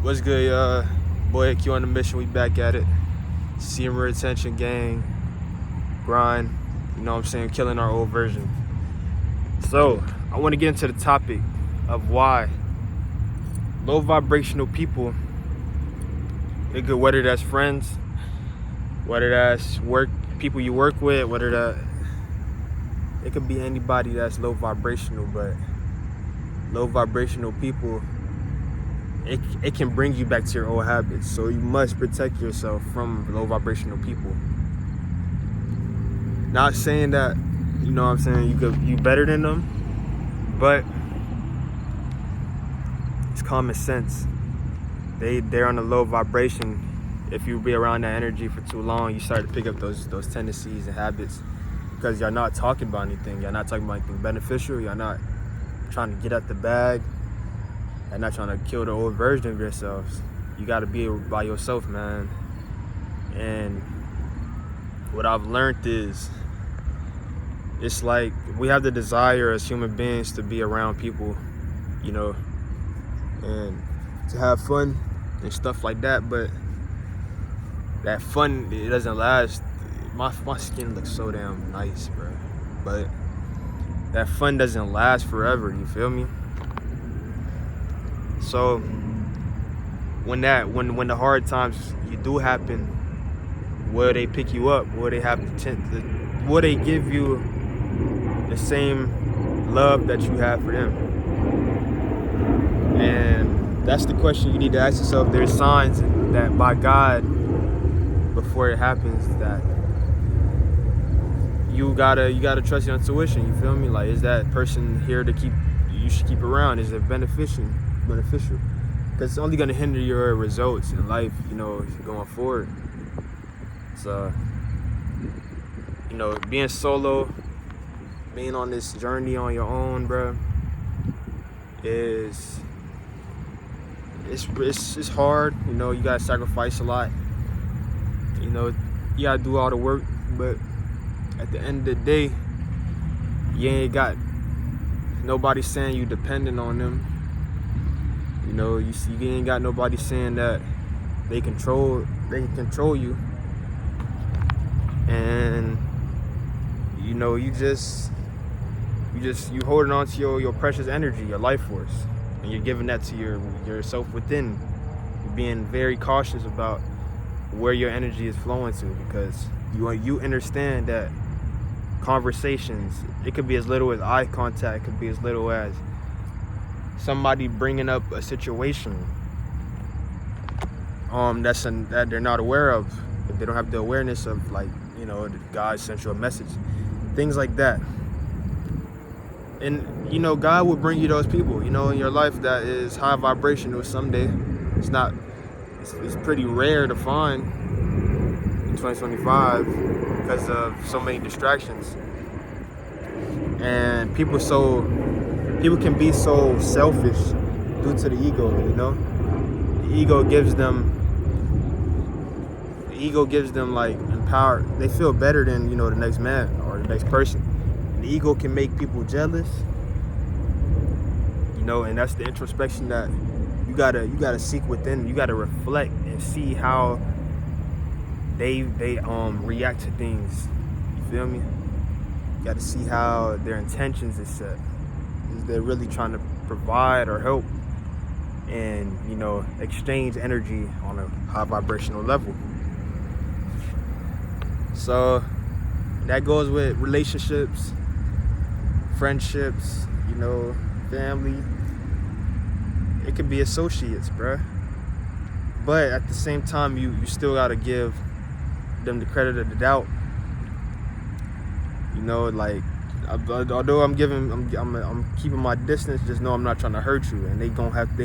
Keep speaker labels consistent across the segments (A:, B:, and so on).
A: What's good, boy? Q on the mission. We back at it. Senior retention gang grind. You know what I'm saying? Killing our old version. So I want to get into the topic of why low vibrational people, whether that's friends, whether that's people you work with, it could be anybody that's low vibrational, but low vibrational people, it can bring you back to your old habits. So you must protect yourself from low vibrational people. Not saying that, you know what I'm saying, you better than them, but it's common sense. They're on a low vibration. If you be around that energy for too long, you start to pick up those tendencies and habits because you're not talking about anything. You're not talking about anything beneficial. You're not trying to get at the bag. You're not trying to kill the old version of yourselves. You got to be by yourself, man. And what I've learned is, it's like we have the desire as human beings to be around people, you know, and to have fun and stuff like that, but that fun, it doesn't last. My skin looks so damn nice, bro, but that fun doesn't last forever, you feel me? So when the hard times you do happen, will they pick you up? Will they give you the same love that you have for them? And that's the question you need to ask yourself. There's signs that by God, before it happens, that you gotta trust your intuition. You feel me? Like, is that person here you should keep around? Is it beneficial? Because it's only gonna hinder your results in life, you know, going forward. So, you know, being solo, being on this journey on your own, bro, it's hard. You know, you gotta sacrifice a lot. You know, you gotta do all the work, but at the end of the day, you ain't got nobody saying you dependent on them. You know, you ain't got nobody saying that they can control you. And you know, you holding on to your precious energy, your life force, and you're giving that to yourself within. You're being very cautious about where your energy is flowing to, because you understand that conversations, it could be as little as eye contact, it could be as little as somebody bringing up a situation that they're not aware of, if they don't have the awareness of, like, you know, God sent you a message, things like that. And you know, God will bring you those people, you know, in your life that is high vibrational someday. It's pretty rare to find in 2025 because of so many distractions. And people can be so selfish due to the ego, you know? The ego gives them like empower. They feel better than, you know, the next man or the next person. And the ego can make people jealous, you know, and that's the introspection that you gotta seek within. You gotta reflect and see how they react to things. You feel me? You gotta see how their intentions is set. Is they really trying to provide or help and, you know, exchange energy on a high vibrational level? So that goes with relationships, friendships, you know, family. It could be associates, bruh. But at the same time, you still gotta give them the credit of the doubt. You know, like, although I'm keeping my distance, just know I'm not trying to hurt you, and they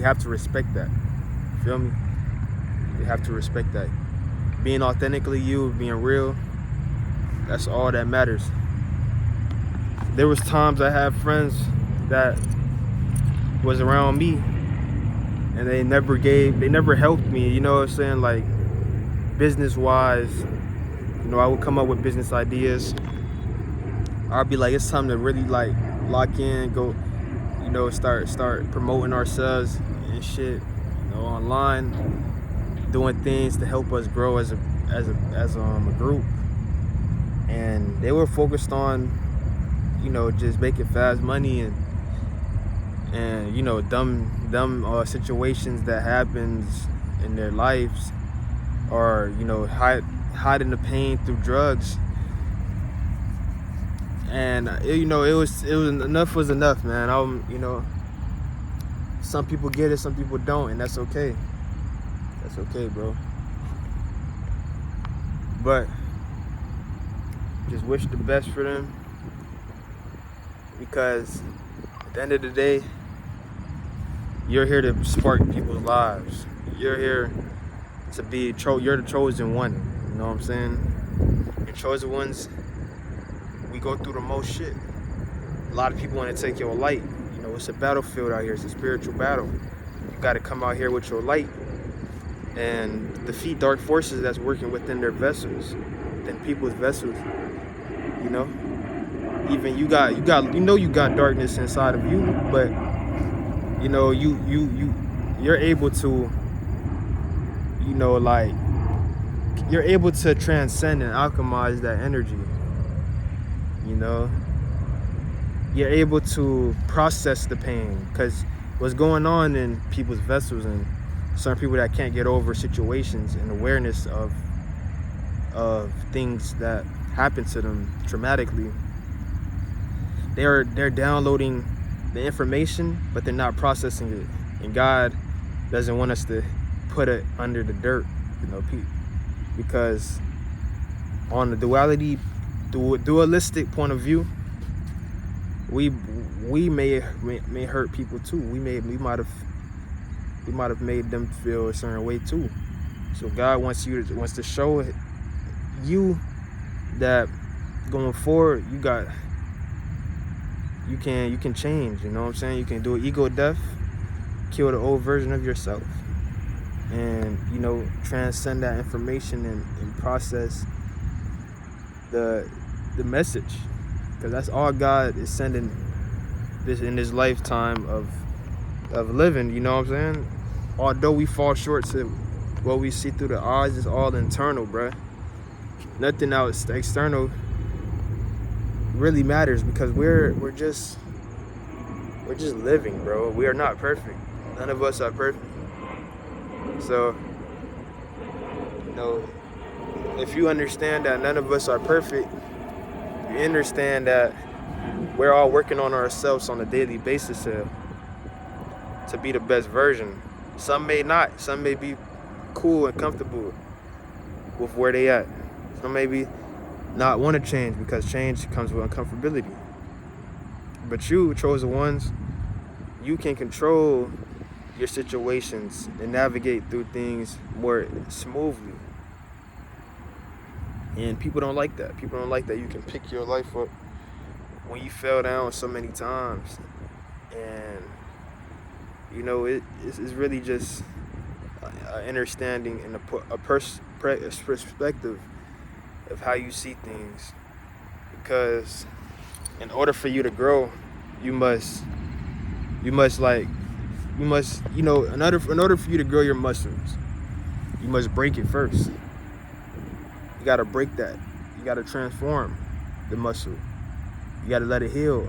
A: have to respect that. You feel me? They have to respect that. Being authentically you, being real, that's all that matters. There was times I had friends that was around me, and they never helped me, you know what I'm saying, like, business wise. You know, I would come up with business ideas. I'd be like, it's time to really, like, lock in, go, you know, start promoting ourselves and shit. online, doing things to help us grow as a group, and they were focused on, just making fast money and dumb situations that happens in their lives, or hiding the pain through drugs. And it was enough was enough, man. Some people get it, some people don't, and that's okay. That's okay, bro. But just wish the best for them, because at the end of the day, you're here to spark people's lives. You're here to be you're the chosen one. You know what I'm saying? Your chosen ones, we go through the most shit. A lot of people want to take your light. It's a battlefield out here. It's a spiritual battle. You got to come out here with your light and defeat dark forces that's working within their vessels, within people's vessels. Even you got darkness inside of you, but you're able to you're able to transcend and alchemize that energy. You're able to process the pain, because what's going on in people's vessels, and certain people that can't get over situations and awareness of things that happen to them traumatically, they're downloading the information, but they're not processing it. And God doesn't want us to put it under the dirt, because on the dualistic point of view, we may hurt people too. We might have made them feel a certain way too. So God wants to show you that going forward, you can change. You know what I'm saying? You can do an ego death, kill the old version of yourself, and transcend that information and process the message. Because that's all God is sending in this lifetime of living, you know what I'm saying? Although we fall short to what we see through the eyes, it's all internal, bruh. Nothing else external really matters, because we're just living, bro. We are not perfect. None of us are perfect. So, if you understand that none of us are perfect, you understand that we're all working on ourselves on a daily basis to be the best version. Some may not. Some may be cool and comfortable with where they at. Some maybe not want to change, because change comes with uncomfortability. But you, chosen ones, you can control your situations and navigate through things more smoothly. And people don't like that. People don't like that you can pick your life up when you fell down so many times. And, it's really just an understanding and a perspective of how you see things. Because in order for you to grow, in order for you to grow your muscles, you must break it first. You gotta break that. You gotta transform the muscle. You gotta let it heal.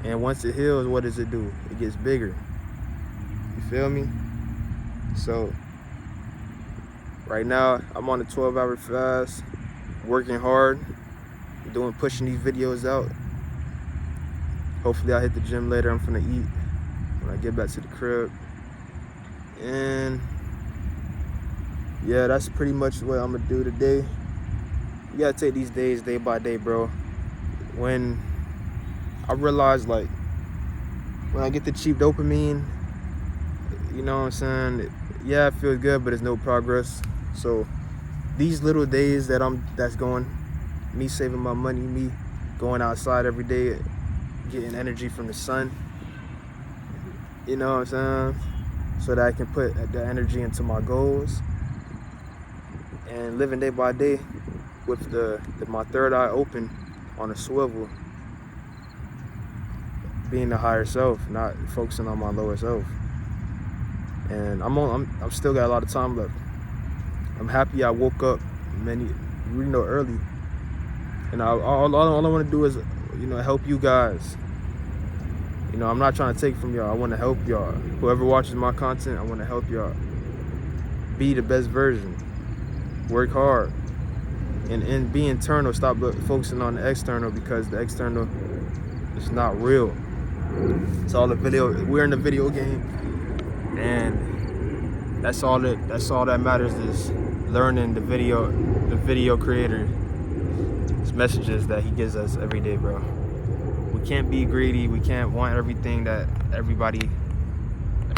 A: And once it heals, what does it do? It gets bigger. You feel me? So right now, I'm on a 12-hour fast, working hard, pushing these videos out. Hopefully I'll hit the gym later. I'm finna eat when I get back to the crib. And yeah, that's pretty much what I'm gonna do today. You gotta take these days day by day, bro. When I realize, when I get the cheap dopamine, you know what I'm saying? Yeah, it feels good, but there's no progress. So these little days that's going, me saving my money, me going outside every day, getting energy from the sun, you know what I'm saying? So that I can put the energy into my goals. And living day by day with my third eye open on a swivel, being the higher self, not focusing on my lower self. and I'm still got a lot of time left. I'm happy I woke up early, and all I want to do is, help you guys. I'm not trying to take from y'all. I want to help y'all. Whoever watches my content, I want to help y'all be the best version. Work hard, and be internal. Stop focusing on the external, because the external is not real. It's all the video. We're in the video game, and that's all that matters is learning the video creator's messages that he gives us every day, bro. We can't be greedy. We can't want everything that everybody,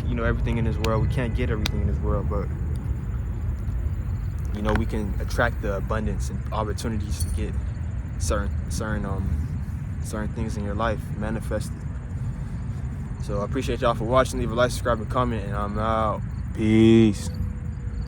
A: everything in this world. We can't get everything in this world, but we can attract the abundance and opportunities to get certain things in your life manifested. So I appreciate y'all for watching. Leave a like, subscribe, and comment, and I'm out. Peace.